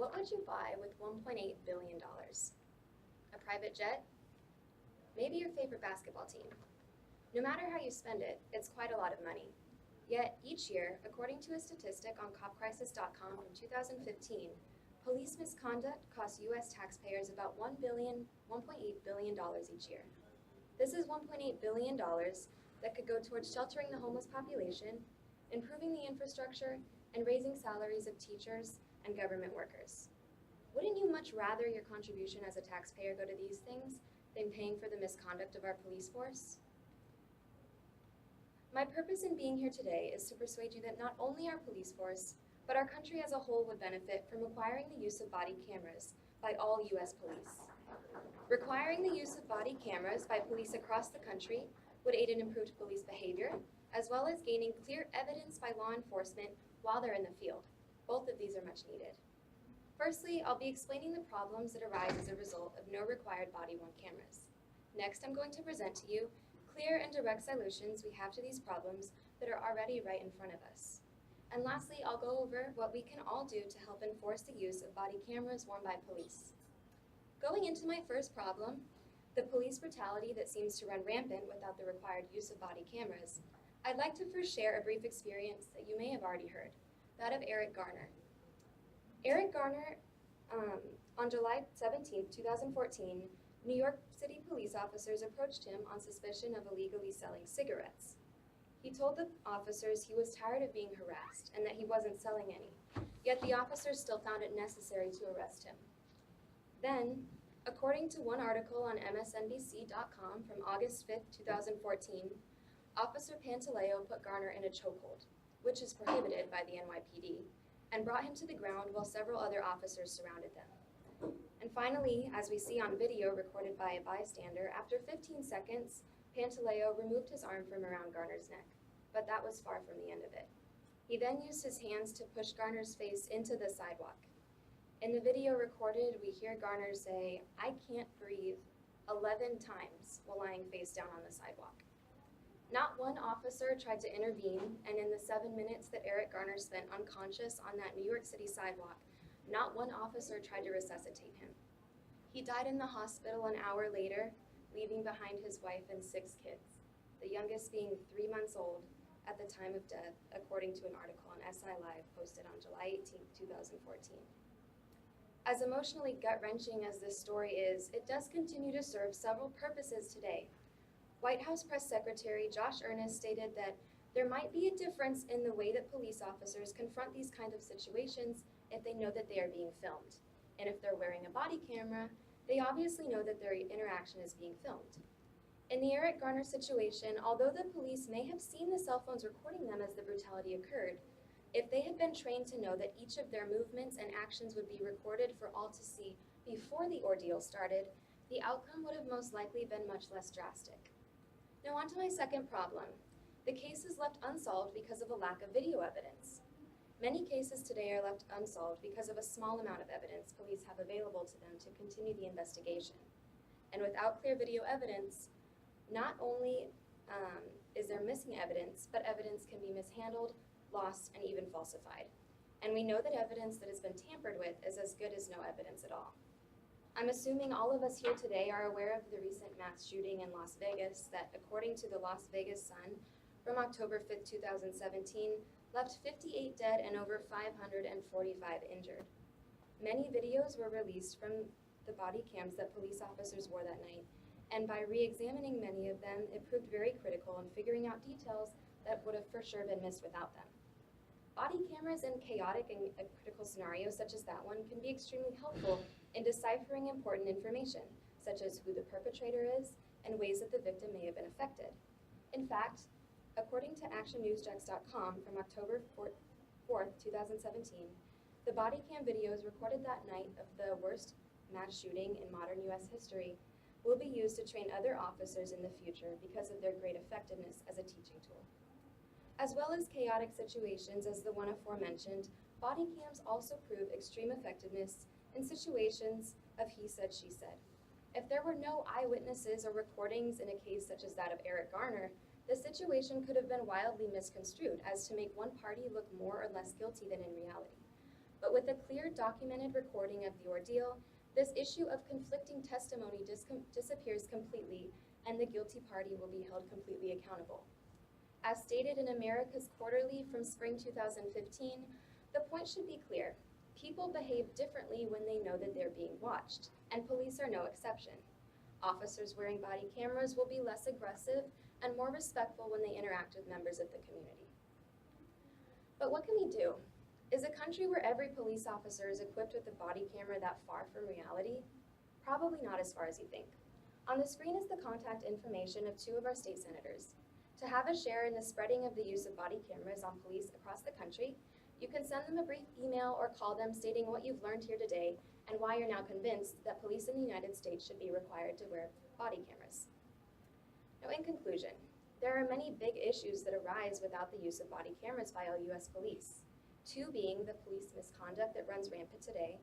What would you buy with $1.8 billion? A private jet? Maybe your favorite basketball team. No matter how you spend it, it's quite a lot of money. Yet, each year, according to a statistic on copcrisis.com from 2015, police misconduct costs U.S. taxpayers about $1.8 billion each year. This is $1.8 billion that could go towards sheltering the homeless population, improving the infrastructure, and raising salaries of teachers and government workers. Wouldn't you much rather your contribution as a taxpayer go to these things than paying for the misconduct of our police force? My purpose in being here today is to persuade you that not only our police force, but our country as a whole would benefit from requiring the use of body cameras by all U.S. police. Requiring the use of body cameras by police across the country would aid in improved police behavior, as well as gaining clear evidence by law enforcement while they're in the field. Both of these are much needed. Firstly, I'll be explaining the problems that arise as a result of no required body-worn cameras. Next, I'm going to present to you clear and direct solutions we have to these problems that are already right in front of us. And lastly, I'll go over what we can all do to help enforce the use of body cameras worn by police. Going into my first problem, the police brutality that seems to run rampant without the required use of body cameras, I'd like to first share a brief experience that you may have already heard, that of Eric Garner. Eric Garner, on July 17, 2014, New York City police officers approached him on suspicion of illegally selling cigarettes. He told the officers he was tired of being harassed and that he wasn't selling any, yet the officers still found it necessary to arrest him. Then, according to one article on MSNBC.com from August 5, 2014, Officer Pantaleo put Garner in a chokehold, which is prohibited by the NYPD, and brought him to the ground while several other officers surrounded them. And finally, as we see on video recorded by a bystander, after 15 seconds, Pantaleo removed his arm from around Garner's neck, but that was far from the end of it. He then used his hands to push Garner's face into the sidewalk. In the video recorded, we hear Garner say, "I can't breathe," 11 times while lying face down on the sidewalk. Not one officer tried to intervene, and in the 7 minutes that Eric Garner spent unconscious on that New York City sidewalk, not one officer tried to resuscitate him. He died in the hospital an hour later, leaving behind his wife and 6 kids, the youngest being 3 months old at the time of death, according to an article on SI Live posted on July 18, 2014. As emotionally gut-wrenching as this story is, it does continue to serve several purposes today. White House Press Secretary Josh Earnest stated that there might be a difference in the way that police officers confront these kind of situations if they know that they are being filmed. And if they're wearing a body camera, they obviously know that their interaction is being filmed. In the Eric Garner situation, although the police may have seen the cell phones recording them as the brutality occurred, if they had been trained to know that each of their movements and actions would be recorded for all to see before the ordeal started, the outcome would have most likely been much less drastic. Now on to my second problem. The case is left unsolved because of a lack of video evidence. Many cases today are left unsolved because of a small amount of evidence police have available to them to continue the investigation. And without clear video evidence, not only is there missing evidence, but evidence can be mishandled, lost, and even falsified. And we know that evidence that has been tampered with is as good as no evidence at all. I'm assuming all of us here today are aware of the recent mass shooting in Las Vegas that, according to the Las Vegas Sun, from October 5, 2017, left 58 dead and over 545 injured. Many videos were released from the body cams that police officers wore that night, and by re-examining many of them, it proved very critical in figuring out details that would have for sure been missed without them. Body cameras in chaotic and critical scenarios such as that one can be extremely helpful in deciphering important information, such as who the perpetrator is and ways that the victim may have been affected. In fact, according to ActionNewsJax.com from October 4th, 2017, the body cam videos recorded that night of the worst mass shooting in modern U.S. history will be used to train other officers in the future because of their great effectiveness as a teaching tool. As well as chaotic situations as the one aforementioned, body cams also prove extreme effectiveness in situations of he said, she said. If there were no eyewitnesses or recordings in a case such as that of Eric Garner, the situation could have been wildly misconstrued as to make one party look more or less guilty than in reality. but with a clear documented recording of the ordeal, this issue of conflicting testimony disappears completely, and the guilty party will be held completely accountable. As stated in America's Quarterly from spring 2015, the point should be clear. People behave differently when they know that they're being watched, and police are no exception. Officers wearing body cameras will be less aggressive and more respectful when they interact with members of the community. But what can we do? Is a country where every police officer is equipped with a body camera that far from reality? Probably not as far as you think. On the screen is the contact information of 2 of our state senators. To have a share in the spreading of the use of body cameras on police across the country, you can send them a brief email or call them stating what you've learned here today and why you're now convinced that police in the United States should be required to wear body cameras. Now, in conclusion, there are many big issues that arise without the use of body cameras by all U.S. police. 2 being the police misconduct that runs rampant today,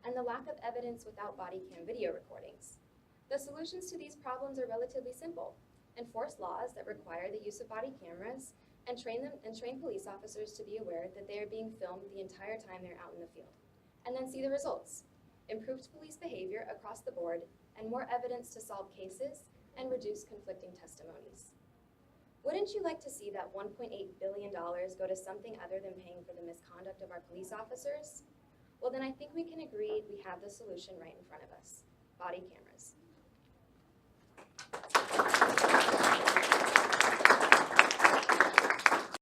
and the lack of evidence without body cam video recordings. The solutions to these problems are relatively simple. Enforce laws that require the use of body cameras and train police officers to be aware that they are being filmed the entire time they're out in the field. And then see the results. Improved police behavior across the board and more evidence to solve cases and reduce conflicting testimonies. Wouldn't you like to see that $1.8 billion go to something other than paying for the misconduct of our police officers? Well, then I think we can agree we have the solution right in front of us: body cameras.